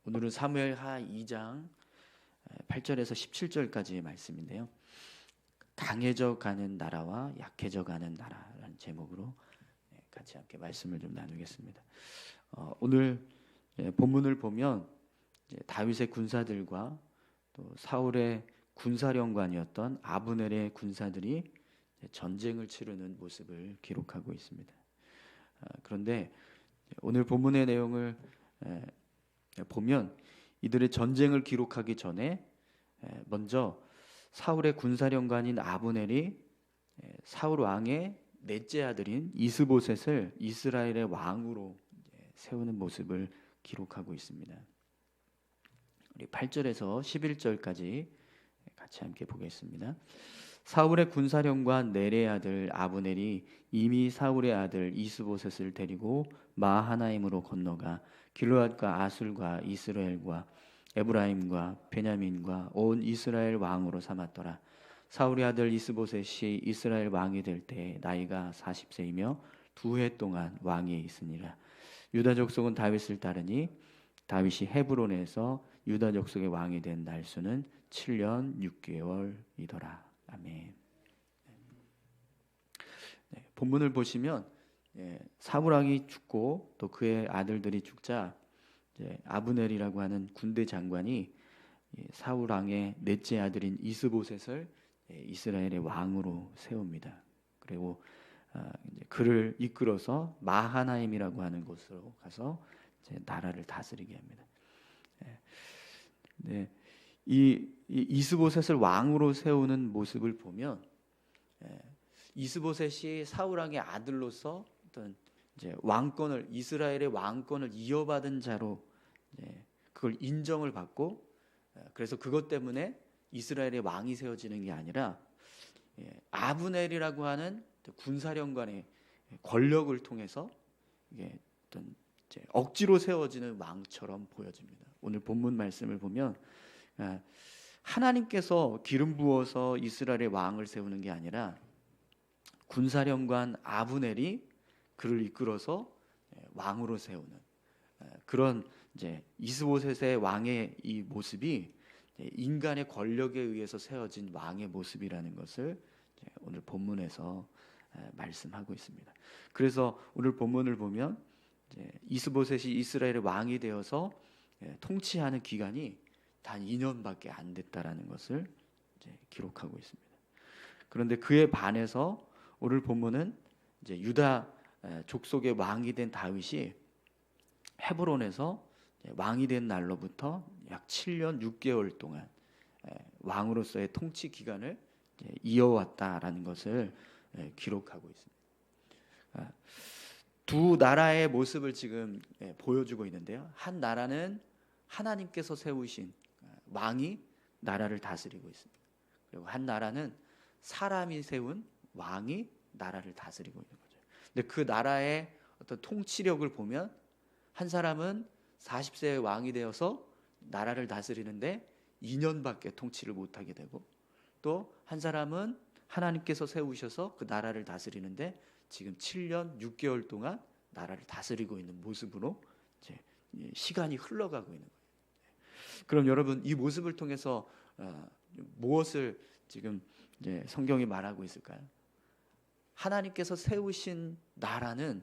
오늘은 사무엘하 2장 8절에서 17절까지의 말씀인데요. 강해져 가는 나라와 약해져 가는 나라라는 제목으로 같이 함께 말씀을 좀 나누겠습니다. 오늘 본문을 보면 다윗의 군사들과 또 사울의 군사령관이었던 아브넬의 군사들이 전쟁을 치르는 모습을 기록하고 있습니다. 그런데 오늘 본문의 내용을 보면 이들의 전쟁을 기록하기 전에 먼저 사울의 군사령관인 아브넬이 사울 왕의 넷째 아들인 이스보셋을 이스라엘의 왕으로 세우는 모습을 기록하고 있습니다. 우리 8절에서 11절까지 같이 함께 보겠습니다. 사울의 군사령관 넬의 아들 아브넬이 이미 사울의 아들 이스보셋을 데리고 마하나임으로 건너가 길르앗과 아술과 이스라엘과 에브라임과 베냐민과 온 이스라엘 왕으로 삼았더라. 사울의 아들 이스보셋이 이스라엘 왕이 될 때 나이가 40세이며 2해 동안 왕위에 있으니라. 유다 족속은 다윗을 따르니 다윗이 헤브론에서 유다 족속의 왕이 된 날수는 7년 6개월이더라. 아멘. 본문을 보시면 사울 왕이 죽고 또 그의 아들들이 죽자 아브넬이라고 하는 군대 장관이 사울 왕의 넷째 아들인 이스보셋을 이스라엘의 왕으로 세웁니다. 그리고 그를 이끌어서 마하나임이라고 하는 곳으로 가서 나라를 다스리게 합니다. 이 이스보셋을 왕으로 세우는 모습을 보면 이스보셋이 사울 왕의 아들로서 어떤 왕권을 이스라엘의 왕권을 이어받은 자로 그걸 인정을 받고 그래서 그것 때문에 이스라엘의 왕이 세워지는 게 아니라 아브넬이라고 하는 군사령관의 권력을 통해서 이게 어떤 억지로 세워지는 왕처럼 보여집니다. 오늘 본문 말씀을 보면 하나님께서 기름 부어서 이스라엘의 왕을 세우는 게 아니라 군사령관 아브넬이 그를 이끌어서 왕으로 세우는 그런 이스보셋의 왕의 이 모습이 인간의 권력에 의해서 세워진 왕의 모습이라는 것을 오늘 본문에서 말씀하고 있습니다. 그래서 오늘 본문을 보면 이스보셋이 이스라엘의 왕이 되어서 통치하는 기간이 단 2년밖에 안 됐다라는 것을 기록하고 있습니다. 그런데 그에 반해서 오늘 본문은 유다 족속의 왕이 된 다윗이 헤브론에서 왕이 된 날로부터 약 7년 6개월 동안 왕으로서의 통치 기간을 이어왔다라는 것을 기록하고 있습니다. 두 나라의 모습을 지금 보여주고 있는데요. 한 나라는 하나님께서 세우신 왕이 나라를 다스리고 있습니다. 그리고 한 나라는 사람이 세운 왕이 나라를 다스리고 있는 거죠. 근데 그 나라의 어떤 통치력을 보면 한 사람은 40세의 왕이 되어서 나라를 다스리는데 2년밖에 통치를 못하게 되고 또 한 사람은 하나님께서 세우셔서 그 나라를 다스리는데 지금 7년 6개월 동안 나라를 다스리고 있는 모습으로 시간이 흘러가고 있는 거예요. 그럼 여러분 이 모습을 통해서 무엇을 지금 성경이 말하고 있을까요? 하나님께서 세우신 나라는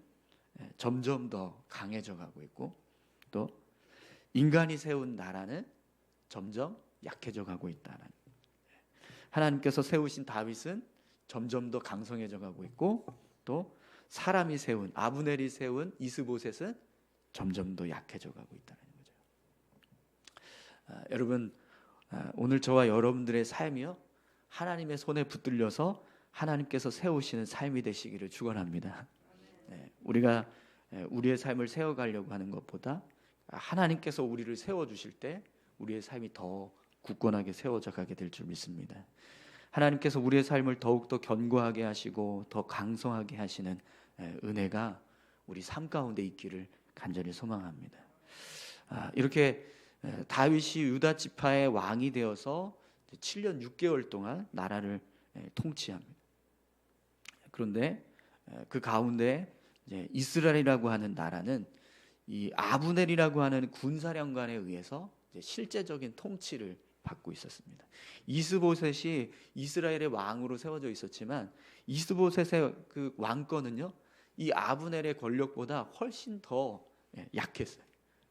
점점 더 강해져 가고 있고 또 인간이 세운 나라는 점점 약해져 가고 있다는. 하나님께서 세우신 다윗은 점점 더 강성해져 가고 있고 또 사람이 세운 아브넬이 세운 이스보셋은 점점 더 약해져 가고 있다는 거죠. 여러분 오늘 저와 여러분들의 삶이요 하나님의 손에 붙들려서 하나님께서 세우시는 삶이 되시기를 축원합니다. 우리가 우리의 삶을 세워가려고 하는 것보다 하나님께서 우리를 세워주실 때 우리의 삶이 더 굳건하게 세워져 가게 될 줄 믿습니다. 하나님께서 우리의 삶을 더욱더 견고하게 하시고 더 강성하게 하시는 은혜가 우리 삶 가운데 있기를 간절히 소망합니다. 이렇게 다윗이 유다 지파의 왕이 되어서 7년 6개월 동안 나라를 통치합니다. 그런데 그 가운데 이스라엘이라고 하는 나라는 이 아브넬이라고 하는 군사령관에 의해서 이제 실제적인 통치를 받고 있었습니다. 이스보셋이 이스라엘의 왕으로 세워져 있었지만 이스보셋의 그 왕권은요, 이 아브넬의 권력보다 훨씬 더 약했어요.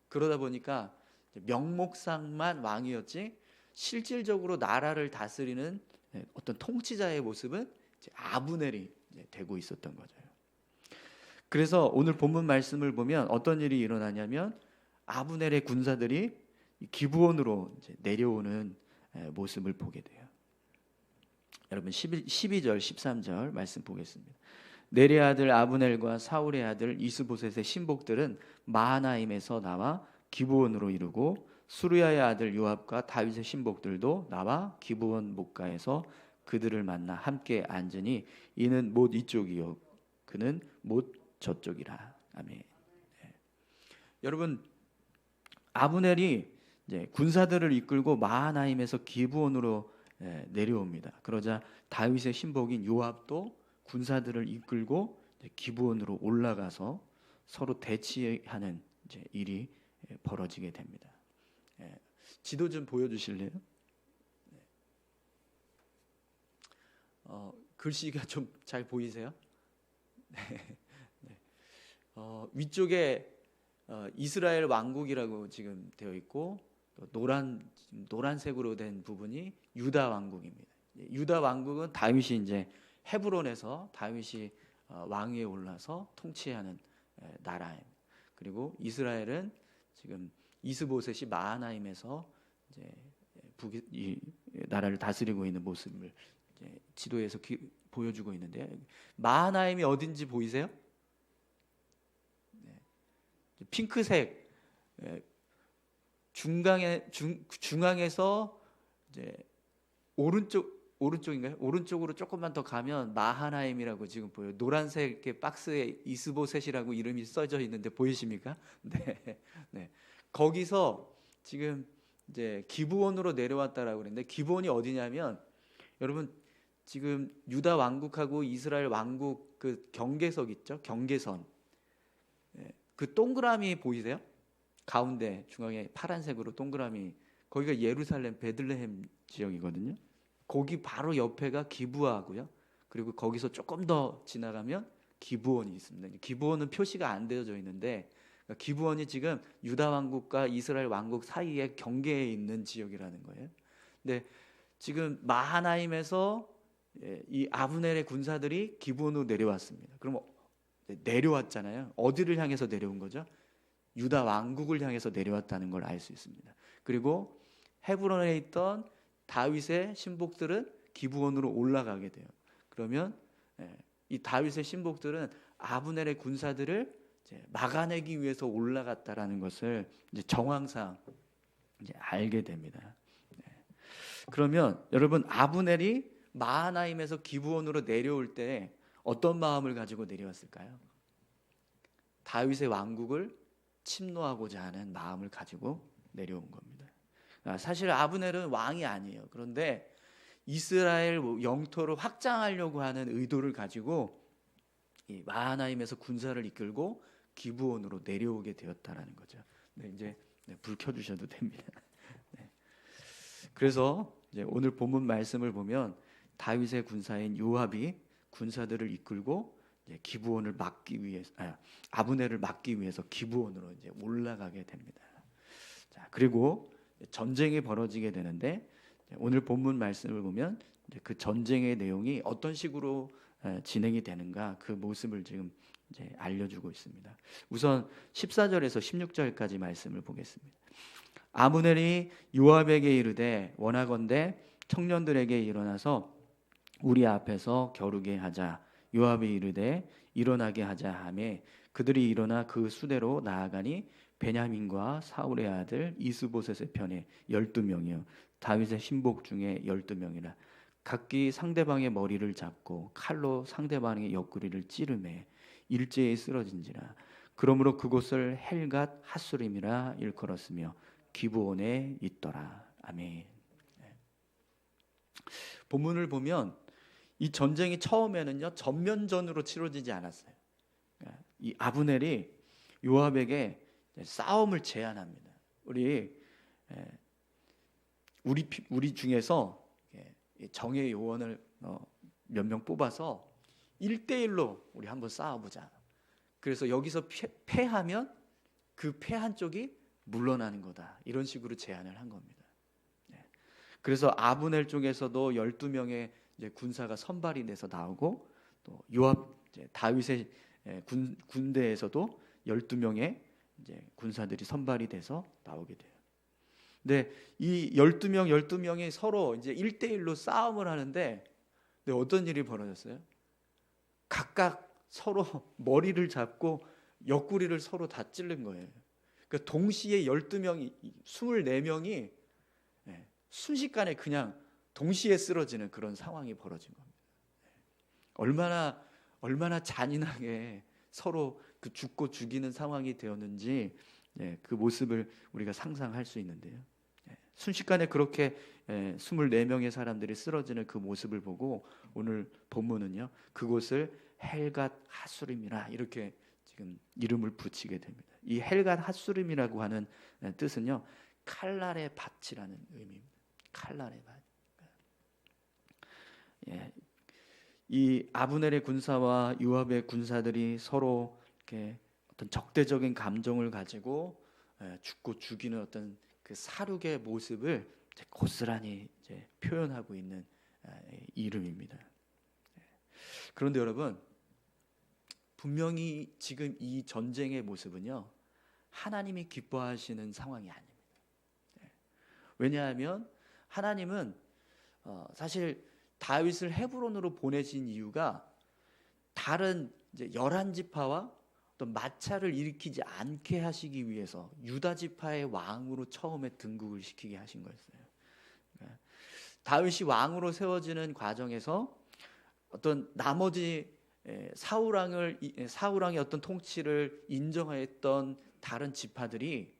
그러다 보니까 명목상만 왕이었지 실질적으로 나라를 다스리는 어떤 통치자의 모습은 아브넬이 되고 있었던 거죠. 그래서 오늘 본문 말씀을 보면 어떤 일이 일어나냐면 아브넬의 군사들이 기브온으로 내려오는 모습을 보게 돼요. 여러분 12절 13절 말씀 보겠습니다. 넬의 아들 아브넬과 사울의 아들 이스보셋의 신복들은 마하나임에서 나와 기브온으로 이르고 수르야의 아들 요압과 다윗의 신복들도 나와 기브온 목가에서 그들을 만나 함께 앉으니 이는 못 이쪽이요 그는 못 저쪽이라. 아멘. 네. 여러분 아브넬이 이제 군사들을 이끌고 마하나임에서 기브온으로 내려옵니다. 그러자 다윗의 신복인 요압도 군사들을 이끌고 기브온으로 올라가서 서로 대치하는 이제 일이 벌어지게 됩니다. 지도 좀 보여주실래요? 글씨가 좀 잘 보이세요? 네. 위쪽에 이스라엘 왕국이라고 지금 되어 있고 노란색으로 된 부분이 유다 왕국입니다. 유다 왕국은 다윗이 이제 헤브론에서 다윗이 왕위에 올라서 통치하는 나라입니다. 그리고 이스라엘은 지금 이스보셋이 마하나임에서 이제 이 나라를 다스리고 있는 모습을 이제 지도에서 보여주고 있는데 마하나임이 어딘지 보이세요? 네. 핑크색 중앙에서 이제 오른쪽인가요? 오른쪽으로 조금만 더 가면 마하나임이라고 지금 보여요. 노란색 박스에 이스보셋이라고 이름이 써져 있는데 보이십니까? 네, 네. 거기서 지금 이제 기브온으로 내려왔다라고 그랬는데 기브온이 어디냐면 여러분 지금 유다 왕국하고 이스라엘 왕국 그 경계석 있죠? 경계선. 그 동그라미 보이세요? 가운데 중앙에 파란색으로 동그라미 거기가 예루살렘 베들레헴 지역이거든요. 거기 바로 옆에가 기브아고요. 그리고 거기서 조금 더 지나가면 기브온이 있습니다. 기브온은 표시가 안 되어져 있는데 기브온이 지금 유다 왕국과 이스라엘 왕국 사이에 경계에 있는 지역이라는 거예요. 근데 지금 마하나임에서 이 아브넬의 군사들이 기브온으로 내려왔습니다. 그럼 내려왔잖아요. 어디를 향해서 내려온 거죠? 유다 왕국을 향해서 내려왔다는 걸 알 수 있습니다. 그리고 헤브론에 있던 다윗의 신복들은 기브온으로 올라가게 돼요. 그러면 이 다윗의 신복들은 아브넬의 군사들을 이제 막아내기 위해서 올라갔다라는 것을 이제 정황상 이제 알게 됩니다. 그러면 여러분 아브넬이 마하나임에서 기브온으로 내려올 때 어떤 마음을 가지고 내려왔을까요? 다윗의 왕국을 침노하고자 하는 마음을 가지고 내려온 겁니다. 사실 아브넬은 왕이 아니에요. 그런데 이스라엘 영토를 확장하려고 하는 의도를 가지고 이 마하나임에서 군사를 이끌고 기브온으로 내려오게 되었다라는 거죠. 네, 이제 불 켜주셔도 됩니다. 네. 그래서 이제 오늘 본문 말씀을 보면 다윗의 군사인 요압이 군사들을 이끌고 이제 기브온을 막기 위해서 아브넬을 막기 위해서 기브온으로 이제 올라가게 됩니다. 자, 그리고 전쟁이 벌어지게 되는데 오늘 본문 말씀을 보면 이제 그 전쟁의 내용이 어떤 식으로 진행이 되는가 그 모습을 지금 이제 알려주고 있습니다. 우선 14절에서 16절까지 말씀을 보겠습니다. 아브넬이 요압에게 이르되 원하건대 청년들에게 일어나서 우리 앞에서 겨루게 하자. 요압이 이르되 일어나게 하자 하며 그들이 일어나 그 수대로 나아가니 베냐민과 사울의 아들 이스보셋의 편에 12명이요 다윗의 신복 중에 12명이라 각기 상대방의 머리를 잡고 칼로 상대방의 옆구리를 찌르매 일제히 쓰러진지라. 그러므로 그곳을 헬갓 핫수림이라 일컬었으며 기브온에 있더라. 아멘. 본문을 보면 이 전쟁이 처음에는요 전면전으로 치러지지 않았어요. 이 아브넬이 요압에게 싸움을 제안합니다. 우리 중에서 정예 요원을 몇 명 뽑아서 1대1로 우리 한번 싸워보자. 그래서 여기서 패하면 그 패한 쪽이 물러나는 거다. 이런 식으로 제안을 한 겁니다. 그래서 아브넬 쪽에서도 12명의 군사가 선발이 돼서 나오고, 또 요압 다윗의 군대에서도 12명의 군사들이 선발이 돼서 나오게 돼요. 근데 이 12명이 서로 이제 1대1로 싸움을 하는데, 근데 어떤 일이 벌어졌어요? 각각 서로 머리를 잡고 옆구리를 서로 다 찌른 거예요. 그러니까 동시에 24명이 순식간에 그냥 동시에 쓰러지는 그런 상황이 벌어진 겁니다. 얼마나 잔인하게 서로 그 죽고 죽이는 상황이 되었는지 그 모습을 우리가 상상할 수 있는데요. 순식간에 그렇게 24명의 사람들이 쓰러지는 그 모습을 보고 오늘 본문은요, 그곳을 헬갓 핫수림이라 이렇게 지금 이름을 붙이게 됩니다. 이 헬갓 핫수림이라고 하는 뜻은요, 칼날의 밭이라는 의미입니다. 칼날의 밭. 이 아브넬의 군사와 요압의 군사들이 서로 이렇게 어떤 적대적인 감정을 가지고 죽고 죽이는 어떤 그 사륙의 모습을 고스란히 표현하고 있는 이름입니다. 그런데 여러분, 분명히 지금 이 전쟁의 모습은요, 하나님이 기뻐하시는 상황이 아닙니다. 왜냐하면 하나님은 사실 다윗을 헤브론으로 보내신 이유가 다른 11지파와 어떤 마찰을 일으키지 않게 하시기 위해서 유다 지파의 왕으로 처음에 등극을 시키게 하신 거였어요. 다윗이 왕으로 세워지는 과정에서 어떤 나머지 사울왕의 어떤 통치를 인정했던 다른 지파들이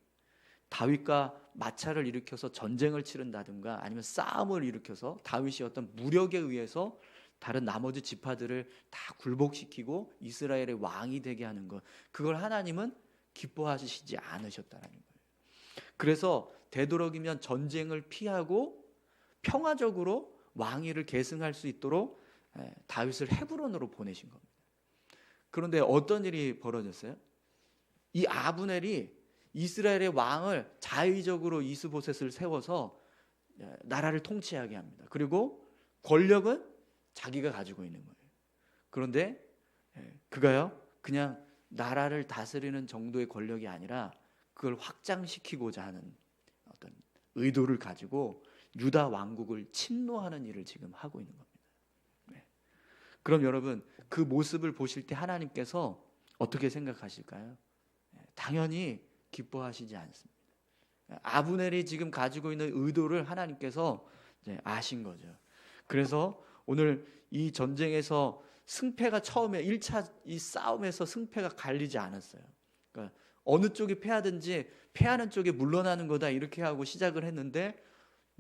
다윗과 마찰을 일으켜서 전쟁을 치른다든가 아니면 싸움을 일으켜서 다윗이 어떤 무력에 의해서 다른 나머지 지파들을 다 굴복시키고 이스라엘의 왕이 되게 하는 것, 그걸 하나님은 기뻐하시지 않으셨다는 거예요. 그래서 되도록이면 전쟁을 피하고 평화적으로 왕위를 계승할 수 있도록 다윗을 헤브론으로 보내신 겁니다. 그런데 어떤 일이 벌어졌어요? 이 아브넬이 이스라엘의 왕을 자의적으로 이스보셋을 세워서 나라를 통치하게 합니다. 그리고 권력은 자기가 가지고 있는 거예요. 그런데 그가요, 그냥 나라를 다스리는 정도의 권력이 아니라 그걸 확장시키고자 하는 어떤 의도를 가지고 유다 왕국을 침노하는 일을 지금 하고 있는 겁니다. 그럼 여러분, 그 모습을 보실 때 하나님께서 어떻게 생각하실까요? 당연히 기뻐하시지 않습니다. 아브넬이 지금 가지고 있는 의도를 하나님께서 아신 거죠. 그래서 오늘 이 전쟁에서 승패가 처음에 1차 이 싸움에서 승패가 갈리지 않았어요. 그러니까 어느 쪽이 패하든지 패하는 쪽이 물러나는 거다 이렇게 하고 시작을 했는데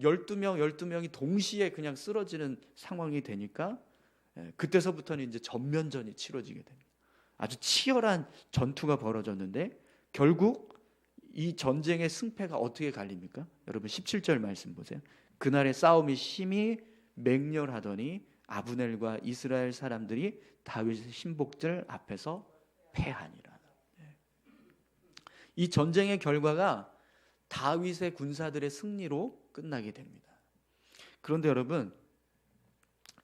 12명이 동시에 그냥 쓰러지는 상황이 되니까 그때서부터는 이제 전면전이 치러지게 됩니다. 아주 치열한 전투가 벌어졌는데 결국 이 전쟁의 승패가 어떻게 갈립니까? 여러분 17절 말씀 보세요. 그날의 싸움이 심히 맹렬하더니 아브넬과 이스라엘 사람들이 다윗의 신복들 앞에서 패하니라. 이 전쟁의 결과가 다윗의 군사들의 승리로 끝나게 됩니다. 그런데 여러분,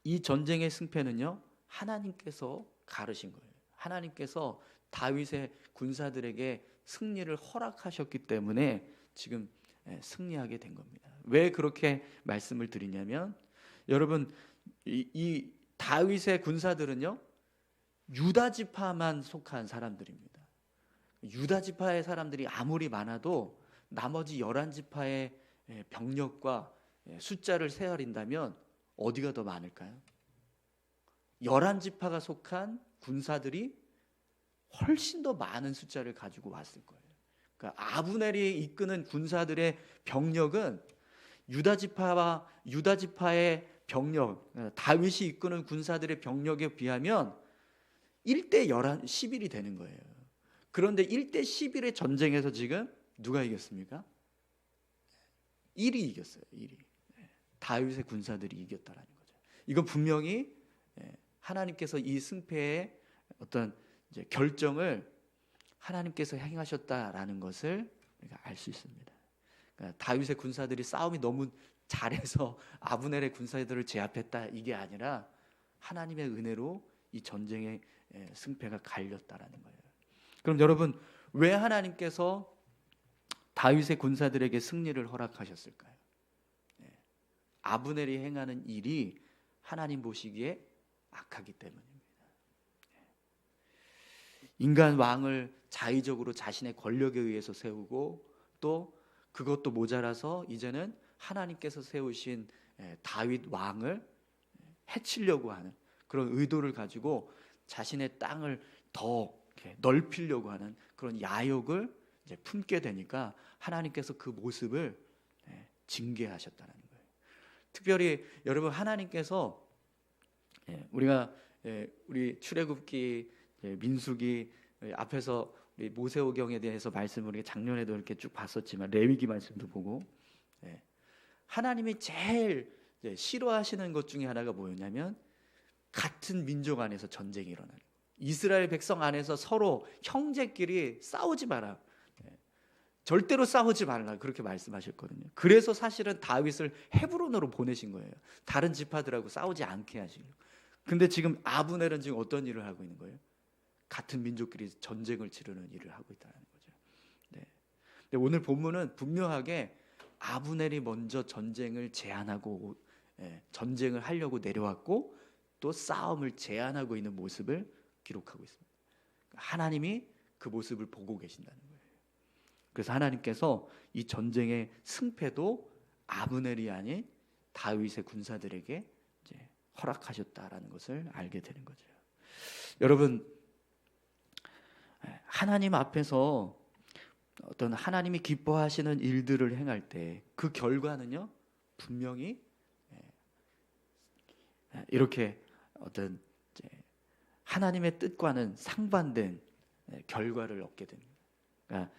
이 전쟁의 승패는요, 하나님께서 가르신 거예요. 하나님께서 다윗의 군사들에게 승리를 허락하셨기 때문에 지금 승리하게 된 겁니다. 왜 그렇게 말씀을 드리냐면, 여러분, 이 다윗의 군사들은요, 유다 지파만 속한 사람들입니다. 유다 지파의 사람들이 아무리 많아도 나머지 11지파의 병력과 숫자를 세어린다면 어디가 더 많을까요? 11지파가 속한 군사들이 훨씬 더 많은 숫자를 가지고 왔을 거예요. 그러니까 아브넬이 이끄는 군사들의 병력은 유다지파의 병력, 다윗이 이끄는 군사들의 병력에 비하면 1대 11이 되는 거예요. 그런데 1대 11의 전쟁에서 지금 누가 이겼습니까? 1이 이겼어요. 1이. 다윗의 군사들이 이겼다라는 거죠. 이건 분명히 하나님께서 이 승패의 어떤 이제 결정을 하나님께서 행하셨다라는 것을 우리가 알 수 있습니다. 그러니까 다윗의 군사들이 싸움이 너무 잘해서 아브넬의 군사들을 제압했다 이게 아니라 하나님의 은혜로 이 전쟁의 승패가 갈렸다라는 거예요. 그럼 여러분, 왜 하나님께서 다윗의 군사들에게 승리를 허락하셨을까요? 아브넬이 행하는 일이 하나님 보시기에 악하기 때문입니다. 인간 왕을 자의적으로 자신의 권력에 의해서 세우고 또 그것도 모자라서 이제는 하나님께서 세우신 다윗 왕을 해치려고 하는 그런 의도를 가지고 자신의 땅을 더 넓히려고 하는 그런 야욕을 이제 품게 되니까 하나님께서 그 모습을 징계하셨다는 거예요. 특별히 여러분, 하나님께서 우리가 우리 출애굽기, 민수기 앞에서 우리 모세오경에 대해서 말씀을 우리가 작년에도 이렇게 쭉 봤었지만 레위기 말씀도 보고 하나님이 제일 싫어하시는 것 중에 하나가 뭐였냐면 같은 민족 안에서 전쟁이 일어나는 거예요. 이스라엘 백성 안에서 서로 형제끼리 싸우지 마라. 절대로 싸우지 말라 그렇게 말씀하셨거든요. 그래서 사실은 다윗을 헤브론으로 보내신 거예요. 다른 지파들하고 싸우지 않게 하시려고. 근데 지금 아브넬은 지금 어떤 일을 하고 있는 거예요? 같은 민족끼리 전쟁을 치르는 일을 하고 있다는 거죠. 근데 오늘 본문은 분명하게 아브넬이 먼저 전쟁을 제안하고 전쟁을 하려고 내려왔고 또 싸움을 제안하고 있는 모습을 기록하고 있습니다. 하나님이 그 모습을 보고 계신다는 거예요. 그래서 하나님께서 이 전쟁의 승패도 아브넬이 아닌 다윗의 군사들에게 이제 허락하셨다라는 것을 알게 되는 거죠. 여러분, 하나님 앞에서 어떤 하나님이 기뻐하시는 일들을 행할 때 그 결과는요 분명히 이렇게 어떤 하나님의 뜻과는 상반된 결과를 얻게 됩니다. 그러니까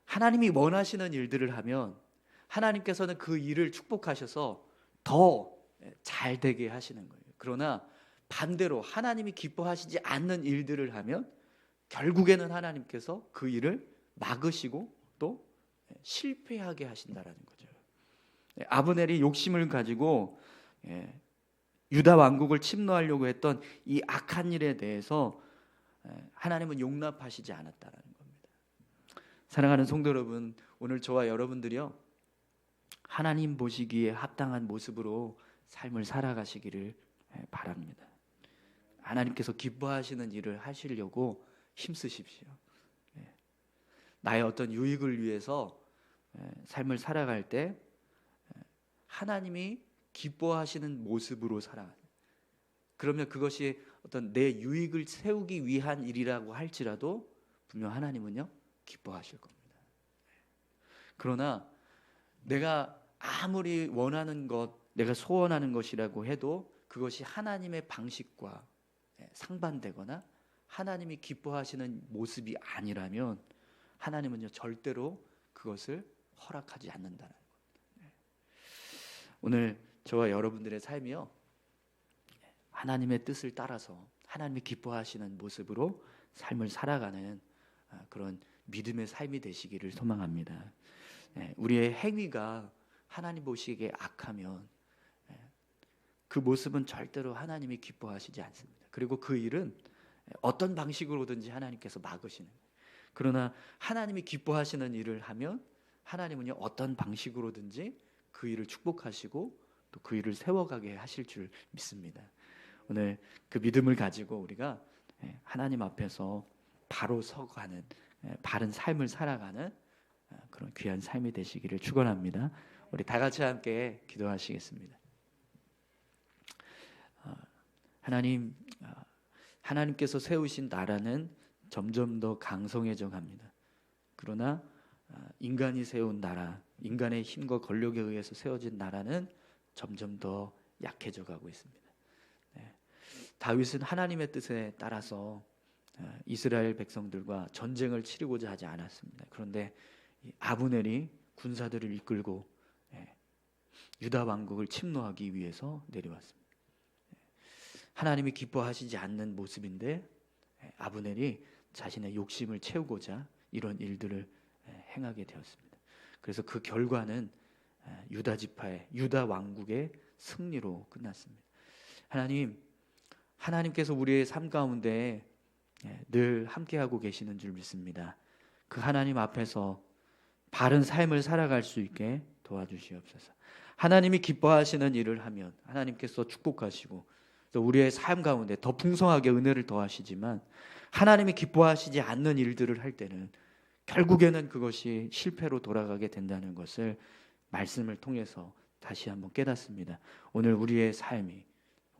하나님이 원하시는 일들을 하면 하나님께서는 그 일을 축복하셔서 더 잘 되게 하시는 거예요. 그러나 반대로 하나님이 기뻐하시지 않는 일들을 하면 결국에는 하나님께서 그 일을 막으시고 또 실패하게 하신다라는 거죠. 아브넬이 욕심을 가지고 유다 왕국을 침노하려고 했던 이 악한 일에 대해서 하나님은 용납하시지 않았다라는 겁니다. 사랑하는 성도 여러분, 오늘 저와 여러분들이요 하나님 보시기에 합당한 모습으로 삶을 살아가시기를 바랍니다. 하나님께서 기뻐하시는 일을 하시려고 힘쓰십시오. 나의 어떤 유익을 위해서 삶을 살아갈 때 하나님이 기뻐하시는 모습으로 살아가는, 그러면 그것이 어떤 내 유익을 세우기 위한 일이라고 할지라도 분명 하나님은요 기뻐하실 겁니다. 그러나 내가 아무리 원하는 것, 내가 소원하는 것이라고 해도 그것이 하나님의 방식과 상반되거나 하나님이 기뻐하시는 모습이 아니라면 하나님은요 절대로 그것을 허락하지 않는다는 겁니다. 오늘 저와 여러분들의 삶이요 하나님의 뜻을 따라서 하나님이 기뻐하시는 모습으로 삶을 살아가는 그런 믿음의 삶이 되시기를 소망합니다. 우리의 행위가 하나님 보시기에 악하면 그 모습은 절대로 하나님이 기뻐하시지 않습니다. 그리고 그 일은 어떤 방식으로든지 하나님께서 막으시는 거예요. 그러나 하나님이 기뻐하시는 일을 하면 하나님은요 어떤 방식으로든지 그 일을 축복하시고 또 그 일을 세워가게 하실 줄 믿습니다. 오늘 그 믿음을 가지고 우리가 하나님 앞에서 바로 서가는 바른 삶을 살아가는 그런 귀한 삶이 되시기를 축원합니다. 우리 다 같이 함께 기도하시겠습니다. 하나님, 하나님께서 세우신 나라는 점점 더 강성해져 갑니다. 그러나 인간이 세운 나라, 인간의 힘과 권력에 의해서 세워진 나라는 점점 더 약해져 가고 있습니다. 다윗은 하나님의 뜻에 따라서 이스라엘 백성들과 전쟁을 치르고자 하지 않았습니다. 그런데 아브넬이 군사들을 이끌고 유다 왕국을 침노하기 위해서 내려왔습니다. 하나님이 기뻐하시지 않는 모습인데 아브넬이 자신의 욕심을 채우고자 이런 일들을 행하게 되었습니다. 그래서 그 결과는 유다 지파의 유다 왕국의 승리로 끝났습니다. 하나님께서 우리의 삶 가운데 늘 함께하고 계시는 줄 믿습니다. 그 하나님 앞에서 바른 삶을 살아갈 수 있게 도와주시옵소서. 하나님이 기뻐하시는 일을 하면 하나님께서 축복하시고 또 우리의 삶 가운데 더 풍성하게 은혜를 더하시지만 하나님이 기뻐하시지 않는 일들을 할 때는 결국에는 그것이 실패로 돌아가게 된다는 것을 말씀을 통해서 다시 한번 깨닫습니다. 오늘 우리의 삶이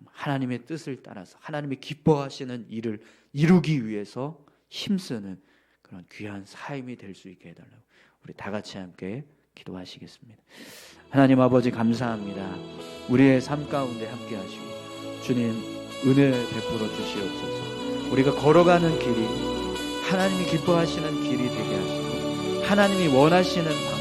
하나님의 뜻을 따라서 하나님이 기뻐하시는 일을 이루기 위해서 힘쓰는 그런 귀한 삶이 될 수 있게 해달라고 우리 다 같이 함께 기도하시겠습니다. 하나님 아버지 감사합니다. 우리의 삶 가운데 함께 하시고 주님 은혜 베풀어 주시옵소서. 우리가 걸어가는 길이 하나님이 기뻐하시는 길이 되게 하시고 하나님이 원하시는